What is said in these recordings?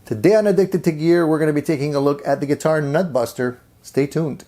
Today on Addicted to Gear, we're going to be taking a look at the Guitar Nutbuster. Stay tuned.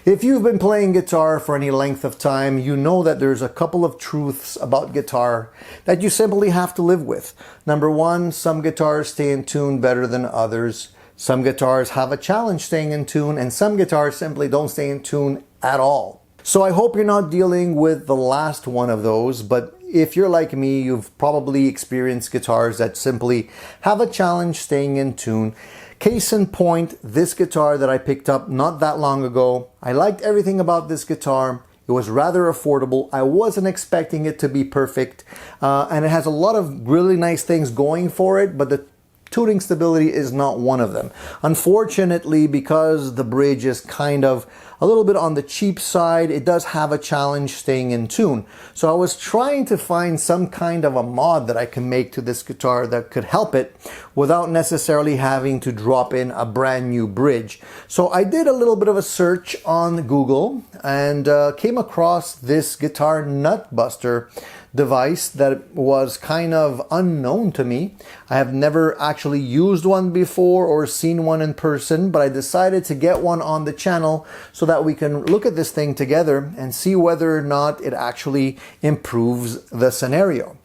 If you've been playing guitar for any length of time, you know that there's a couple of truths about guitar that you simply have to live with. Number one, some guitars stay in tune better than others. Some guitars have a challenge staying in tune, and some guitars simply don't stay in tune at all. So I hope you're not dealing with the last one of those, but if you're like me, you've probably experienced guitars that simply have a challenge staying in tune. Case in point, this guitar that I picked up not that long ago. I liked everything about this guitar. It was rather affordable. I wasn't expecting it to be perfect, and it has a lot of really nice things going for it, but the tuning stability is not one of them. Unfortunately, because the bridge is kind of a little bit on the cheap side, it does have a challenge staying in tune. So I was trying to find some kind of a mod that I can make to this guitar that could help it without necessarily having to drop in a brand new bridge. So I did a little bit of a search on Google and came across this Guitar Nutbuster device that was kind of unknown to me. I have never actually used one before or seen one in person, but I decided to get one on the channel so that we can look at this thing together and see whether or not it actually improves the scenario.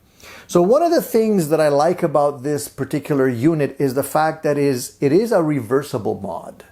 So one of the things that I like about this particular unit is the fact that it is a reversible mod.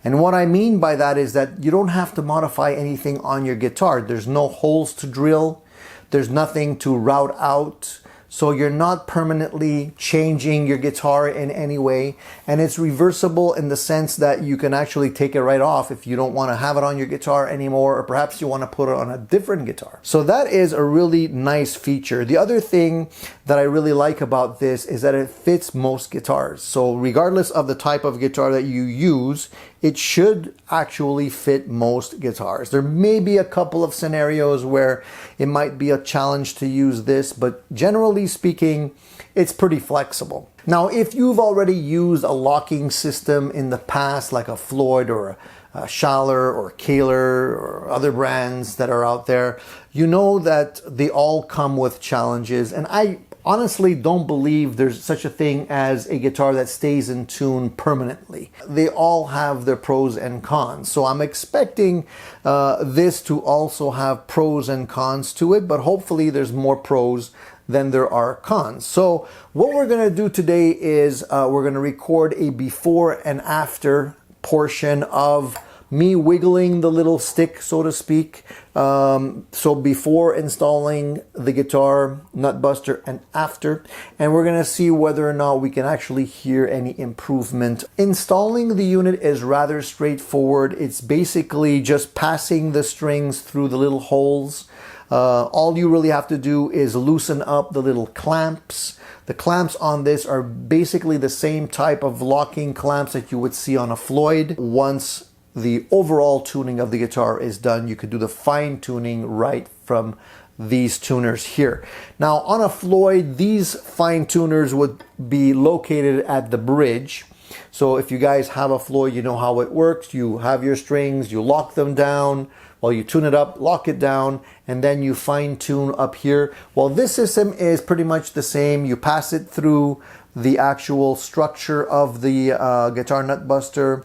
And what I mean by that is that you don't have to modify anything on your guitar. There's no holes to drill. There's nothing to route out. So you're not permanently changing your guitar in any way. And it's reversible in the sense that you can actually take it right off if you don't want to have it on your guitar anymore, or perhaps you want to put it on a different guitar. So that is a really nice feature. The other thing that I really like about this is that it fits most guitars. So regardless of the type of guitar that you use, it should actually fit most guitars. There may be a couple of scenarios where it might be a challenge to use this, but generally speaking, it's pretty flexible. Now, if you've already used a locking system in the past, like a Floyd or a Schaller or Kahler or other brands that are out there, you know that they all come with challenges. And I honestly don't believe there's such a thing as a guitar that stays in tune permanently. They all have their pros and cons. So I'm expecting this to also have pros and cons to it, but hopefully there's more pros than there are cons. So what we're going to do today is we're going to record a before and after portion of me wiggling the little stick, so to speak. So before installing the Guitar Nutbuster and after, and we're gonna see whether or not we can actually hear any improvement. Installing the unit is rather straightforward. It's basically just passing the strings through the little holes. All you really have to do is loosen up the little clamps. The clamps on this are basically the same type of locking clamps that you would see on a Floyd. Once the overall tuning of the guitar is done, you could do the fine tuning right from these tuners here. Now on a Floyd, these fine tuners would be located at the bridge. So if you guys have a Floyd, you know how it works. You have your strings, you lock them down, while you tune it up, lock it down, and then you fine tune up here. Well, this system is pretty much the same. You pass it through the actual structure of the Guitar Nutbuster.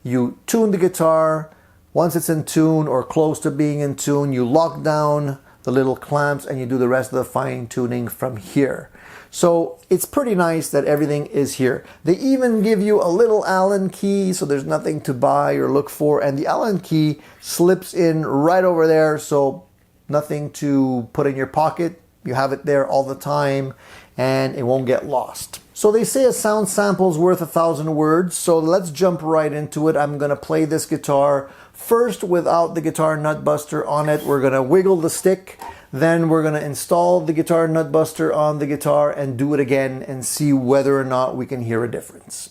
You tune the guitar. Once it's in tune or close to being in tune, you lock down the little clamps and you do the rest of the fine tuning from here. So it's pretty nice that everything is here. They even give you a little Allen key, so there's nothing to buy or look for, and the Allen key slips in right over there, so nothing to put in your pocket. You have it there all the time and it won't get lost. So they say a sound sample's worth 1,000 words, so let's jump right into it. I'm gonna play this guitar first without the Guitar Nutbuster on it. We're gonna wiggle the stick, then we're gonna install the Guitar Nutbuster on the guitar and do it again and see whether or not we can hear a difference.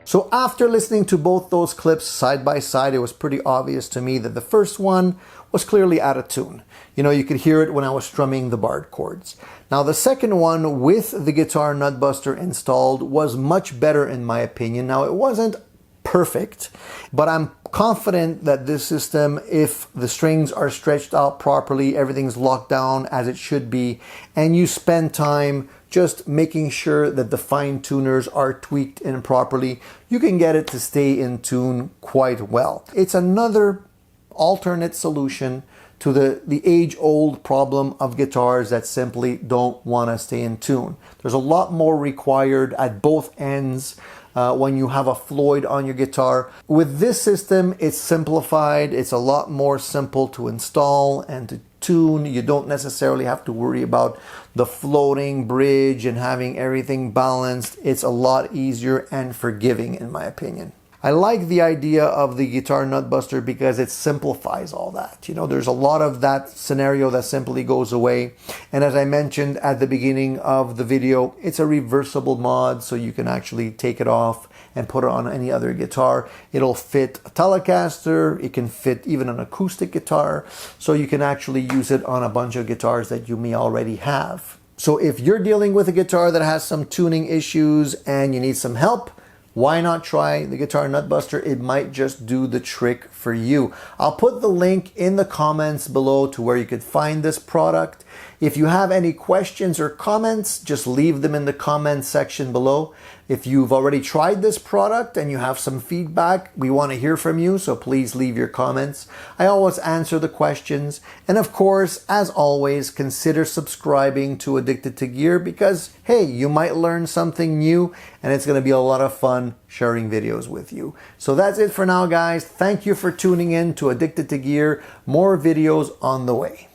So after listening to both those clips side by side, it was pretty obvious to me that the first one was clearly out of tune. You know, you could hear it when I was strumming the barred chords. Now the second one with the Guitar Nut Buster installed was much better in my opinion. Now it wasn't perfect, but I'm confident that this system, if the strings are stretched out properly, everything's locked down as it should be, and you spend time just making sure that the fine tuners are tweaked in properly, you can get it to stay in tune quite well. It's another alternate solution to the age-old problem of guitars that simply don't want to stay in tune. There's a lot more required at both ends when you have a Floyd on your guitar. With this system, it's simplified. It's a lot more simple to install and to tune. You don't necessarily have to worry about the floating bridge and having everything balanced. It's a lot easier and forgiving in my opinion. I like the idea of the Guitar Nut Buster because it simplifies all that. You know, there's a lot of that scenario that simply goes away. And as I mentioned at the beginning of the video, it's a reversible mod, so you can actually take it off and put it on any other guitar. It'll fit a Telecaster, it can fit even an acoustic guitar, so you can actually use it on a bunch of guitars that you may already have. So if you're dealing with a guitar that has some tuning issues and you need some help, why not try the Guitar Nut Buster? It might just do the trick for you. I'll put the link in the comments below to where you could find this product. If you have any questions or comments, just leave them in the comments section below. If you've already tried this product and you have some feedback, we want to hear from you, so please leave your comments. I always answer the questions. And of course, as always, consider subscribing to Addicted to Gear because, hey, you might learn something new and it's going to be a lot of fun sharing videos with you. So that's it for now, guys. Thank you for tuning in to Addicted to Gear. More videos on the way.